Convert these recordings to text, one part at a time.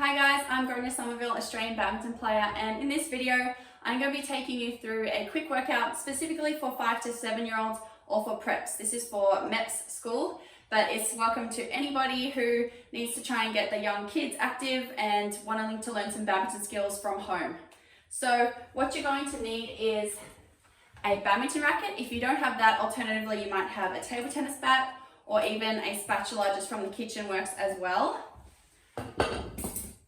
Hi guys, I'm Gronya Somerville, Australian badminton player, and in this video I'm going to be taking you through a quick workout specifically for 5 to 7 year olds or for preps. This is for MEPS school, but it's welcome to anybody who needs to try and get the young kids active and wanting to learn some badminton skills from home. So what you're going to need is a badminton racket. If you don't have that, alternatively you might have a table tennis bat or even a spatula just from the kitchen works as well.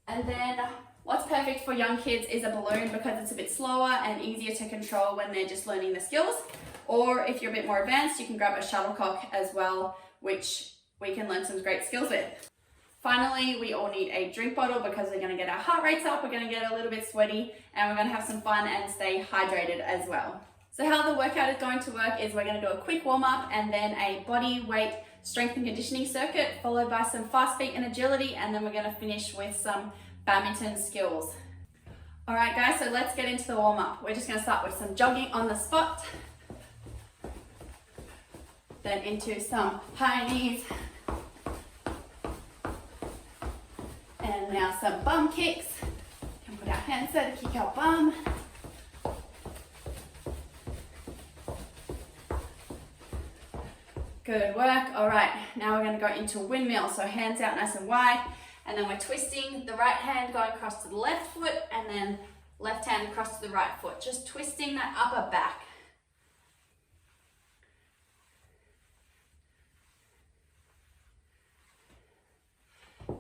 And then what's perfect for young kids is a balloon because it's a bit slower and easier to control when they're just learning the skills. Or if you're a bit more advanced, you can grab a shuttlecock as well, which we can learn some great skills with. Finally, we all need a drink bottle because we're going to get our heart rates up, we're going to get a little bit sweaty, and we're going to have some fun and stay hydrated as well. So how the workout is going to work is we're going to do a quick warm-up and then a body weight strength and conditioning circuit, followed by some fast feet and agility, and then we're going to finish with some badminton skills. Alright guys, so let's get into the warm-up. We're just going to start with some jogging on the spot, then into some high knees, and now some bum kicks. We can put our hands there to kick our bum. Good work. All right, now we're going to go into windmill. So hands out nice and wide, and then we're twisting the right hand going across to the left foot, and then left hand across to the right foot. Just twisting that upper back.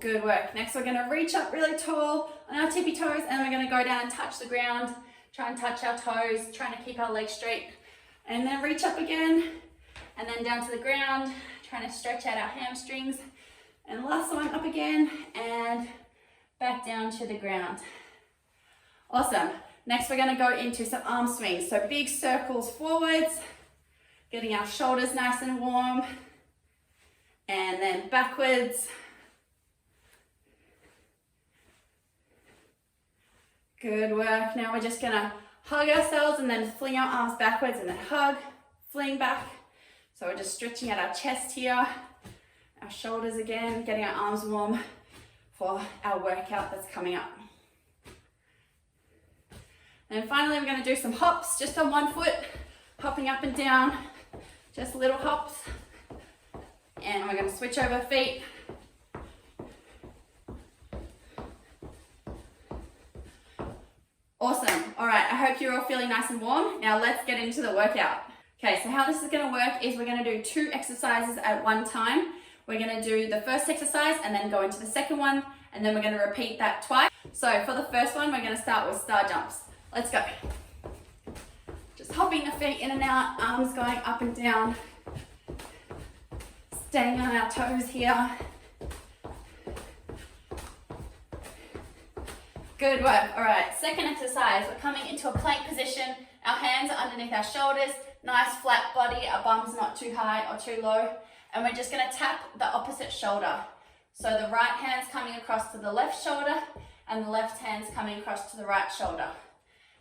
Good work. Next we're going to reach up really tall on our tippy toes, and we're going to go down and touch the ground. Try and touch our toes, trying to keep our legs straight. And then reach up again. And then down to the ground, trying to stretch out our hamstrings. And last one, up again and back down to the ground. Awesome. Next we're going to go into some arm swings. So big circles forwards, getting our shoulders nice and warm. And then backwards. Good work. Now we're just going to hug ourselves and then fling our arms backwards and then hug, fling back. So we're just stretching out our chest here, our shoulders again, getting our arms warm for our workout that's coming up. And finally, we're going to do some hops, just on one foot, hopping up and down, just little hops. And we're going to switch over feet. Awesome. All right, I hope you're all feeling nice and warm. Now let's get into the workout. Okay, so how this is going to work is we're going to do 2 exercises at one time. We're going to do the first exercise and then go into the second one, and then we're going to repeat that twice. So for the first one, we're going to start with star jumps. Let's go. Just hopping the feet in and out, arms going up and down, staying on our toes here. Good work. All right, second exercise, we're coming into a plank position. Our hands are underneath our shoulders. Nice flat body, our bum's not too high or too low. And we're just going to tap the opposite shoulder. So the right hand's coming across to the left shoulder and the left hand's coming across to the right shoulder.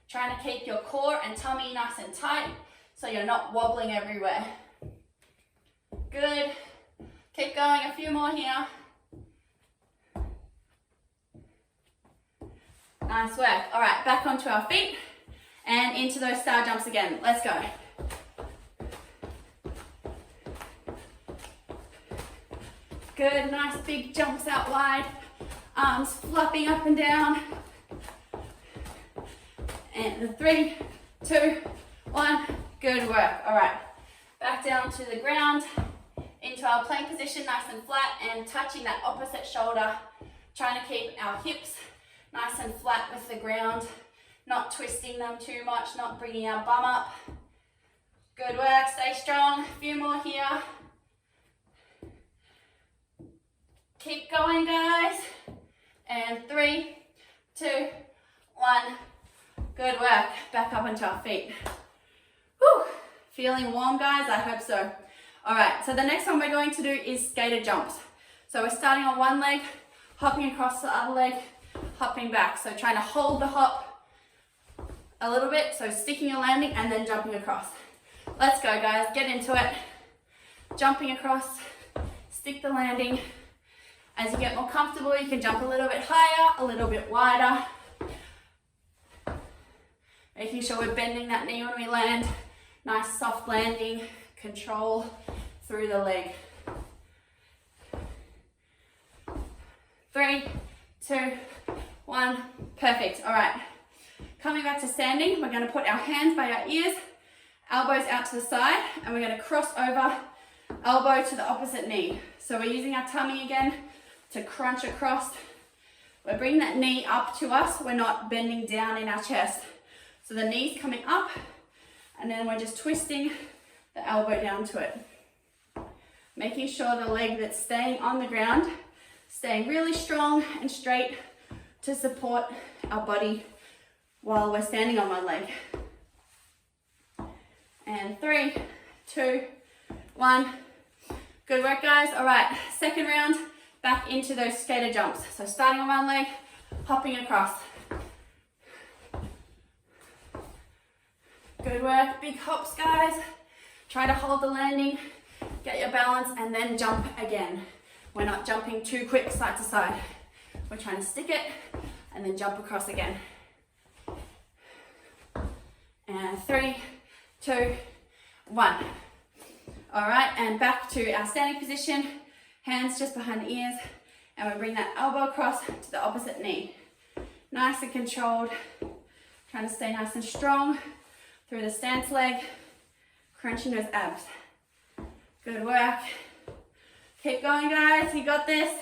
Trying to keep your core and tummy nice and tight so you're not wobbling everywhere. Good. Keep going, a few more here. Nice work. All right, back onto our feet and into those star jumps again. Let's go. Good, nice big jumps out wide, arms flopping up and down. And 3, 2, 1, good work. All right, back down to the ground, into our plank position, nice and flat, and touching that opposite shoulder, trying to keep our hips nice and flat with the ground, not twisting them too much, not bringing our bum up. Good work, stay strong, a few more here. Keep going, guys. And 3, 2, 1. Good work. Back up onto our feet. Whew. Feeling warm, guys? I hope so. All right, so the next one we're going to do is skater jumps. So we're starting on one leg, hopping across the other leg, hopping back. So trying to hold the hop a little bit, so sticking your landing and then jumping across. Let's go, guys. Get into it. Jumping across, stick the landing, As you get more comfortable, you can jump a little bit higher, a little bit wider. Making sure we're bending that knee when we land. Nice soft landing, control through the leg. 3, 2, 1, perfect. All right, coming back to standing, we're gonna put our hands by our ears, elbows out to the side, and we're gonna cross over, elbow to the opposite knee. So we're using our tummy again to crunch across. We're bringing that knee up to us, we're not bending down in our chest. So the knee's coming up, and then we're just twisting the elbow down to it. Making sure the leg that's staying on the ground, staying really strong and straight to support our body while we're standing on one leg. And 3, 2, 1. Good work, guys. All right, second round, back into those skater jumps. So starting on one leg, hopping across. Good work, big hops, guys. Try to hold the landing, get your balance, and then jump again. We're not jumping too quick side to side. We're trying to stick it and then jump across again. And 3, 2, 1. All right, and back to our standing position. Hands just behind the ears, and we bring that elbow across to the opposite knee. Nice and controlled, trying to stay nice and strong through the stance leg, crunching those abs. Good work. Keep going, guys, you got this.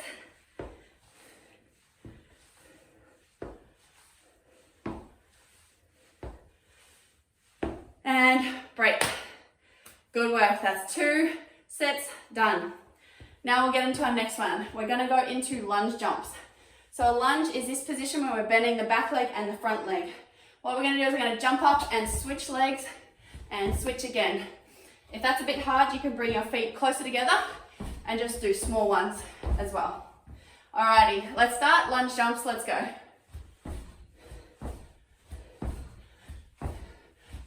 And break. Good work, that's 2 sets done. Now we'll get into our next one. We're gonna go into lunge jumps. So a lunge is this position where we're bending the back leg and the front leg. What we're gonna do is we're gonna jump up and switch legs and switch again. If that's a bit hard, you can bring your feet closer together and just do small ones as well. Alrighty, let's start. Lunge jumps, let's go.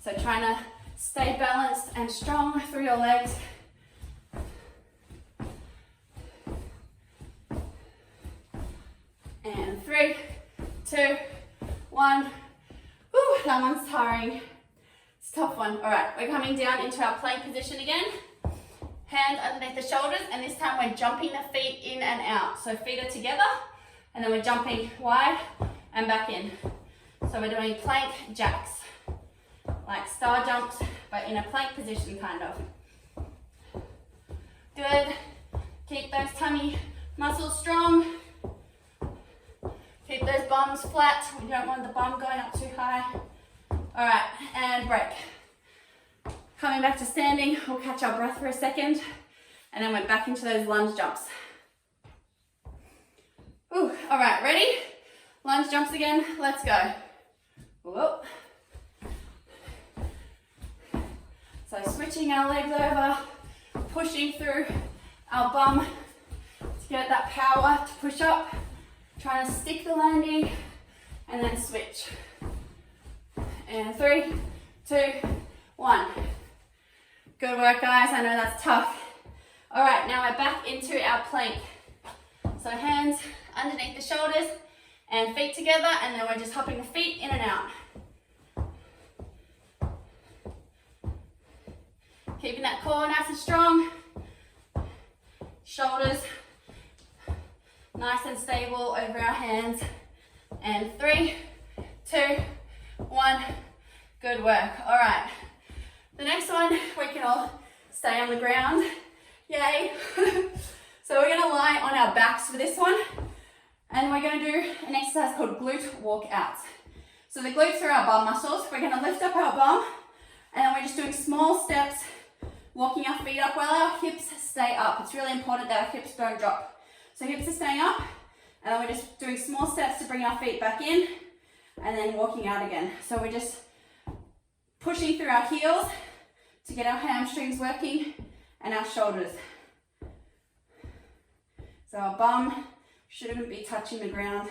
So trying to stay balanced and strong through your legs. And 3, 2, 1. Whew, that one's tiring. It's a tough one. All right, we're coming down into our plank position again. Hands underneath the shoulders, and this time we're jumping the feet in and out. So feet are together, and then we're jumping wide and back in. So we're doing plank jacks, like star jumps, but in a plank position kind of. Good. Keep those tummy muscles strong. Keep those bums flat. We don't want the bum going up too high. All right, and break. Coming back to standing, we'll catch our breath for a second, and then we're back into those lunge jumps. Ooh, all right, ready? Lunge jumps again, let's go. Whoa. So switching our legs over, pushing through our bum to get that power to push up. Trying to stick the landing and then switch. And 3, 2, 1. Good work, guys. I know that's tough. All right, now we're back into our plank. So hands underneath the shoulders and feet together, and then we're just hopping the feet in and out. Keeping that core nice and strong. Shoulders nice and stable over our hands. And 3, 2, 1. Good work. All right. The next one, we can all stay on the ground. Yay. So we're going to lie on our backs for this one. And we're going to do an exercise called glute walkouts. So the glutes are our bum muscles. We're going to lift up our bum, and then we're just doing small steps, walking our feet up while our hips stay up. It's really important that our hips don't drop. So hips are staying up, and then we're just doing small steps to bring our feet back in, and then walking out again. So we're just pushing through our heels to get our hamstrings working and our shoulders. So our bum shouldn't be touching the ground,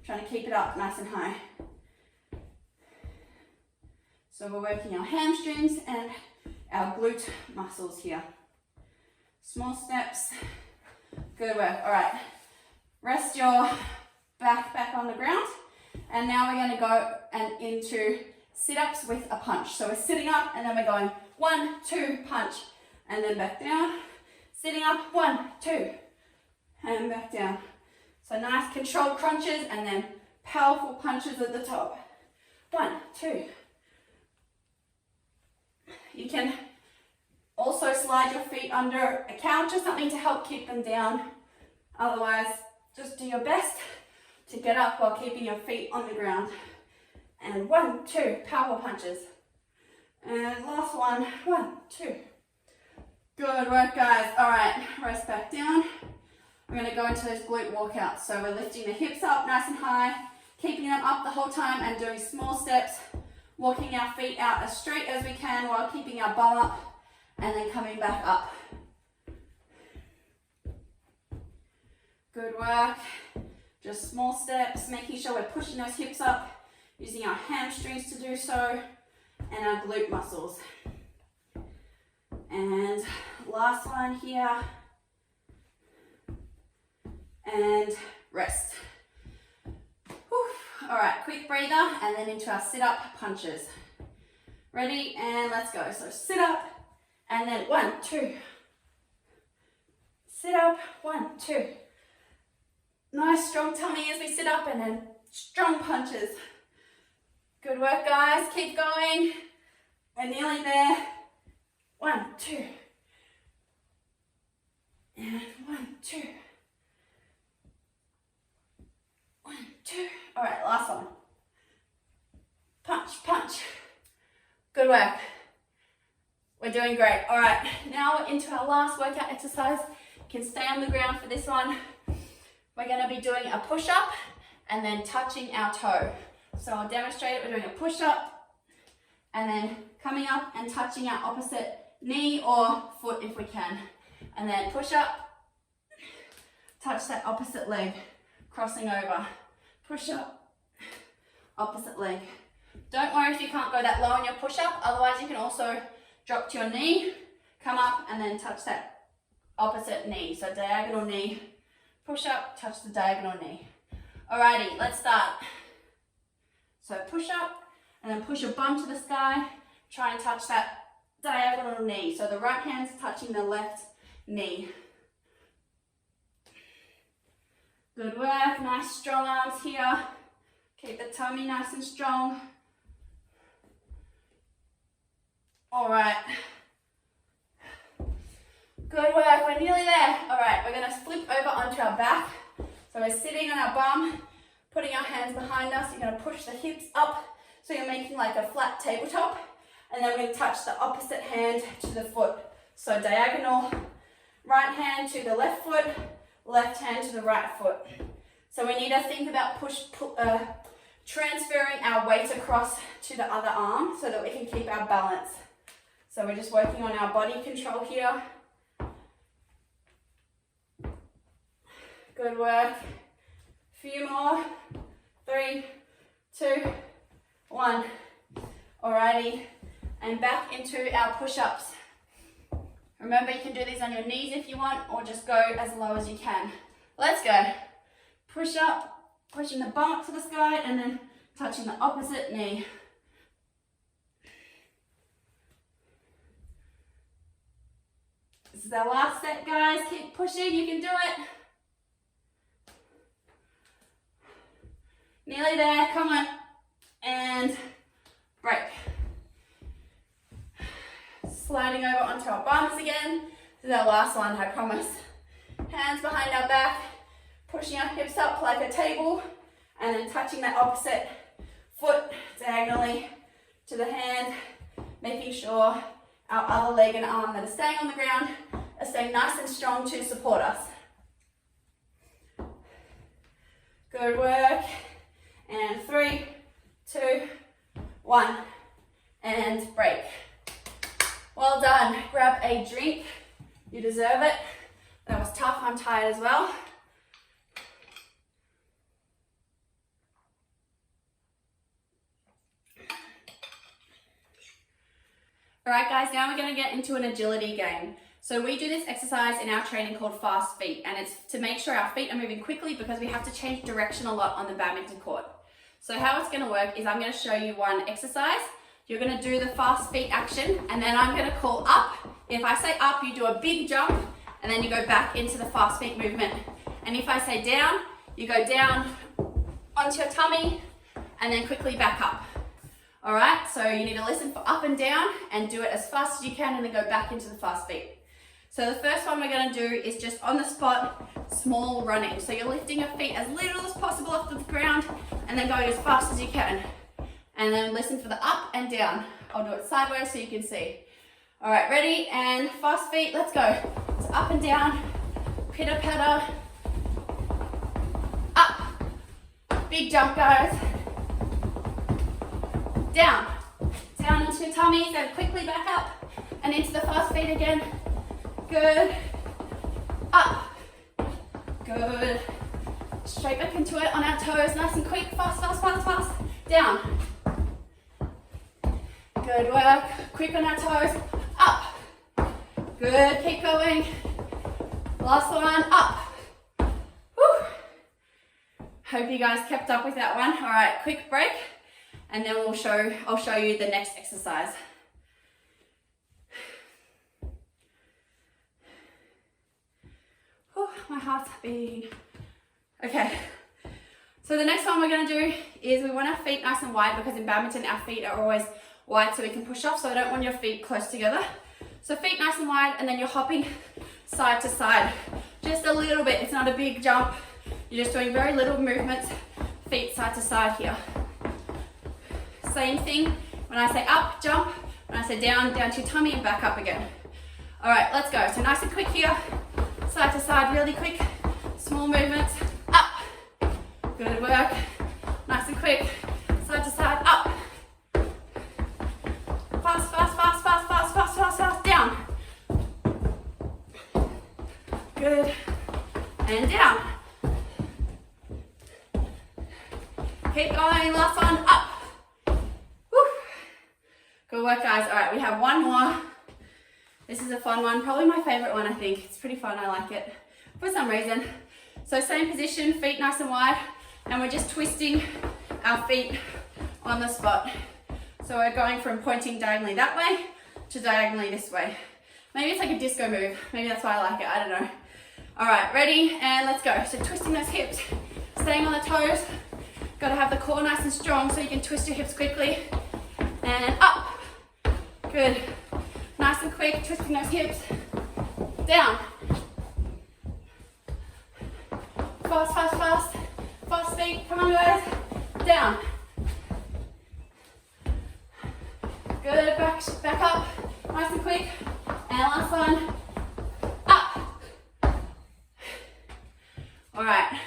trying to keep it up nice and high. So we're working our hamstrings and our glute muscles here. Small steps. Good work. All right. Rest your back on the ground. And now we're going to go and into sit-ups with a punch. So we're sitting up and then we're going 1, 2, punch, and then back down. Sitting up, 1, 2, and back down. So nice controlled crunches and then powerful punches at the top. 1, 2. You can also slide your feet under a couch or something to help keep them down. Otherwise, just do your best to get up while keeping your feet on the ground. And 1, 2, power punches. And last one, 1, 2. Good work, guys. All right, rest back down. We're going to go into those glute walkouts. So we're lifting the hips up nice and high, keeping them up the whole time and doing small steps, walking our feet out as straight as we can while keeping our bum up and then coming back up. Good work. Just small steps, making sure we're pushing those hips up, using our hamstrings to do so, and our glute muscles. And last one here. And rest. Whew. All right, quick breather, and then into our sit-up punches. Ready, and let's go. So sit up, and then 1, 2. Sit up, 1, 2. Nice strong tummy as we sit up, and then strong punches. Good work, guys. Keep going. We're nearly there. 1, 2. And 1, 2. 1, 2. All right, last one. Punch, punch. Good work. We're doing great. All right, now we're into our last workout exercise. You can stay on the ground for this one. We're going to be doing a push-up and then touching our toe. So I'll demonstrate it. We're doing a push-up and then coming up and touching our opposite knee or foot if we can. And then push up, touch that opposite leg, crossing over. Push up, opposite leg. Don't worry if you can't go that low on your push-up. Otherwise, you can also drop to your knee, come up, and then touch that opposite knee. So diagonal knee, push up, touch the diagonal knee. Alrighty, let's start. So push up, and then push your bum to the sky. Try and touch that diagonal knee. So the right hand's touching the left knee. Good work, nice strong arms here. Keep the tummy nice and strong. All right. Good work, we're nearly there. All right, we're gonna flip over onto our back. So we're sitting on our bum, putting our hands behind us. You're gonna push the hips up so you're making like a flat tabletop. And then we're gonna touch the opposite hand to the foot. So diagonal, right hand to the left foot, left hand to the right foot. So we need to think about transferring our weight across to the other arm so that we can keep our balance. So we're just working on our body control here. Good work. Few more. 3, 2, 1. Alrighty. And back into our push-ups. Remember, you can do these on your knees if you want, or just go as low as you can. Let's go. Push up, pushing the bum up to the sky, and then touching the opposite knee. This is our last set, guys. Keep pushing, you can do it. Nearly there, come on. And break. Sliding over onto our bums again. This is our last one, I promise. Hands behind our back, pushing our hips up like a table, and then touching that opposite foot diagonally to the hand, making sure our other leg and arm that are staying on the ground are staying nice and strong to support us. Good work. And 3, 2, 1, and break. Well done. Grab a drink. You deserve it. That was tough. I'm tired as well. Alright guys, now we're going to get into an agility game. So we do this exercise in our training called fast feet, and it's to make sure our feet are moving quickly because we have to change direction a lot on the badminton court. So how it's going to work is I'm going to show you one exercise. You're going to do the fast feet action, and then I'm going to call up. If I say up, you do a big jump, and then you go back into the fast feet movement. And if I say down, you go down onto your tummy, and then quickly back up. All right, so you need to listen for up and down, and do it as fast as you can, and then go back into the fast feet. So the first one we're going to do is just on the spot, small running. So you're lifting your feet as little as possible off the ground and then going as fast as you can. And then listen for the up and down. I'll do it sideways so you can see. All right, ready? And fast feet, let's go. So up and down, pitter patter, up. Big jump, guys. Down. Down into your tummy, then quickly back up and into the fast feet again. Good. Up. Good. Straight back into it on our toes, nice and quick, fast, fast, fast, fast. Down. Good work. Quick on our toes. Up. Good. Keep going. Last one. Up. Woo. Hope you guys kept up with that one. All right, quick break, and then I'll show you the next exercise. Oh, my heart's beating. Okay, so the next one we're going to do is we want our feet nice and wide, because in badminton our feet are always wide so we can push off, so I don't want your feet close together. So feet nice and wide, and then you're hopping side to side, just a little bit. It's not a big jump, you're just doing very little movements, feet side to side here. Same thing, when I say up, jump, when I say down, down to your tummy and back up again. All right, let's go. So nice and quick here. Side to side, really quick, small movements, up. Good work. Nice and quick, side to side, up. Fast, fast, fast, fast, fast, fast, fast, fast, down. Good. And down. Keep going, last one, up. Woo. Good work, guys. All right, we have one more. This is a fun one, probably my favorite one, I think. It's pretty fun, I like it for some reason. So same position, feet nice and wide, and we're just twisting our feet on the spot. So we're going from pointing diagonally that way to diagonally this way. Maybe it's like a disco move. Maybe that's why I like it, I don't know. All right, ready, and let's go. So twisting those hips, staying on the toes. Gotta have the core nice and strong so you can twist your hips quickly. And up, good. Nice and quick, twisting those hips. Down. Fast, fast, fast. Fast feet, come on guys. Down. Good, back up. Nice and quick. And last one. Up. All right.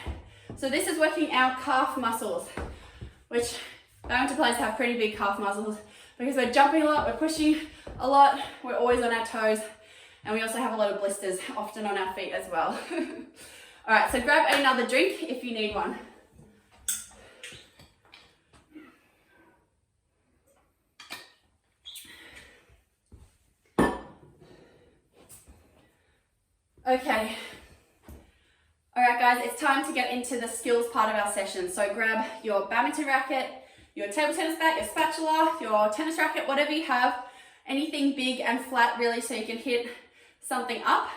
So this is working our calf muscles, which badminton players have pretty big calf muscles because we're jumping a lot, we're pushing a lot, we're always on our toes, and we also have a lot of blisters, often on our feet as well. All right, so grab another drink if you need one. Okay. All right, guys, it's time to get into the skills part of our session. So grab your badminton racket, your table tennis bat, your spatula, your tennis racket, whatever you have. Anything big and flat, really, so you can hit something up.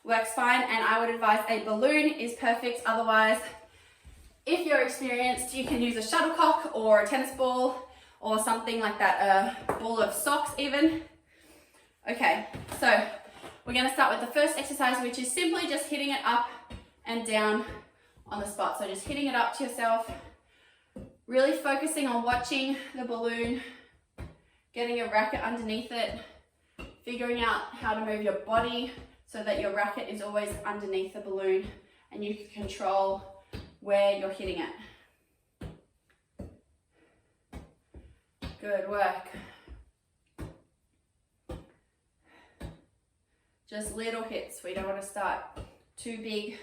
Works fine, and I would advise a balloon is perfect. Otherwise, if you're experienced, you can use a shuttlecock or a tennis ball or something like that, a ball of socks even. Okay, so we're going to start with the first exercise, which is simply just hitting it up and down on the spot. So just hitting it up to yourself, really focusing on watching the balloon, getting your racket underneath it, figuring out how to move your body so that your racket is always underneath the balloon and you can control where you're hitting it. Good work. Just little hits. We don't want to start too big,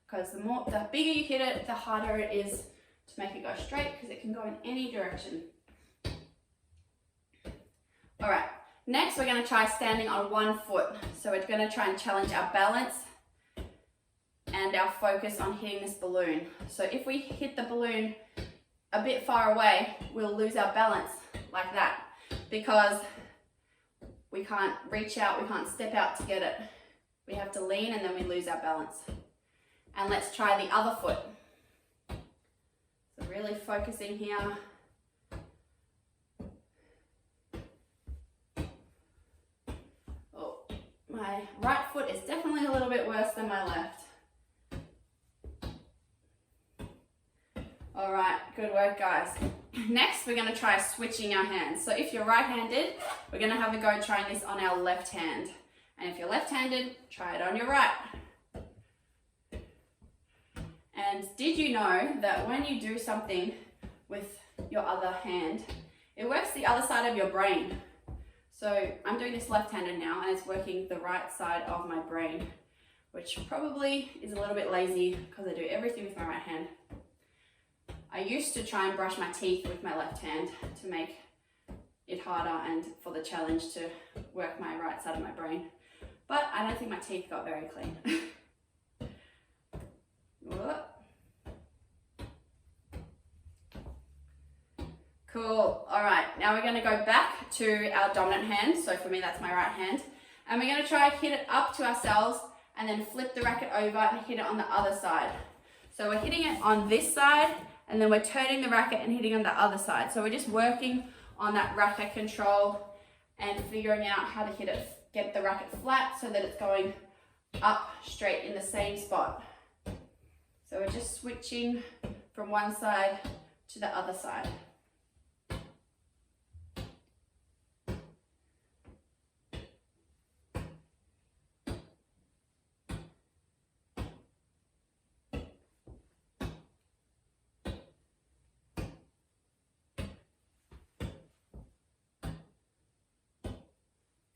because the bigger you hit it, the harder it is to make it go straight, because it can go in any direction. All right, Next, we're going to try standing on one foot. So we're going to try and challenge our balance and our focus on hitting this balloon. So if we hit the balloon a bit far away, we'll lose our balance like that because we can't reach out, we can't step out to get it. We have to lean and then we lose our balance. And let's try the other foot. So really focusing here. Oh, my right foot is definitely a little bit worse than my left. All right, good work, guys. Next, we're going to try switching our hands. So if you're right-handed, we're going to have a go trying this on our left hand. And if you're left-handed, try it on your right. And did you know that when you do something with your other hand, it works the other side of your brain? So I'm doing this left-handed now, and it's working the right side of my brain, which probably is a little bit lazy because I do everything with my right hand. I used to try and brush my teeth with my left hand to make it harder and for the challenge to work my right side of my brain. But I don't think my teeth got very clean. Cool. All right, now we're going to go back to our dominant hand. So for me, that's my right hand. And we're going to try and hit it up to ourselves and then flip the racket over and hit it on the other side. So we're hitting it on this side and then we're turning the racket and hitting on the other side. So we're just working on that racket control and figuring out how to hit it, get the racket flat so that it's going up straight in the same spot. So we're just switching from one side to the other side.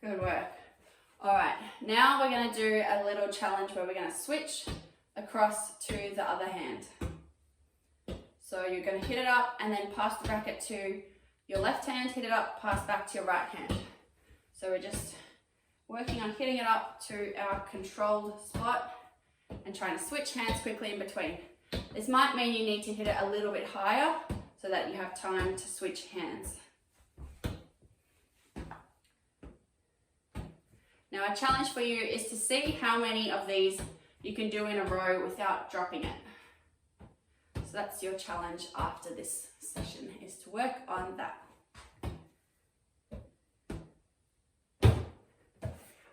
Good work. All right, now we're going to do a little challenge where we're going to switch across to the other hand. So you're going to hit it up and then pass the racket to your left hand, hit it up, pass back to your right hand. So we're just working on hitting it up to our controlled spot and trying to switch hands quickly in between. This might mean you need to hit it a little bit higher so that you have time to switch hands. Now our challenge for you is to see how many of these you can do in a row without dropping it. So that's your challenge after this session, is to work on that.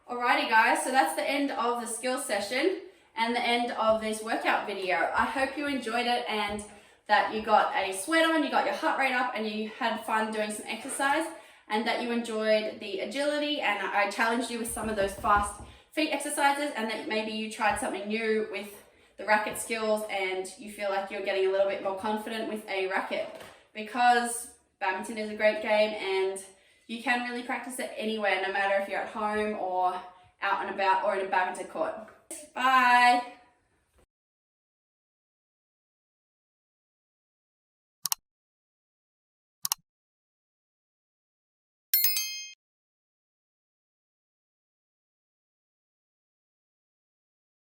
Alrighty guys, so that's the end of the skills session and the end of this workout video. I hope you enjoyed it and that you got a sweat on, you got your heart rate up and you had fun doing some exercise, and that you enjoyed the agility, and I challenged you with some of those fast feet exercises, and that maybe you tried something new with the racket skills and you feel like you're getting a little bit more confident with a racket, because badminton is a great game and you can really practice it anywhere, no matter if you're at home or out and about or in a badminton court. Bye!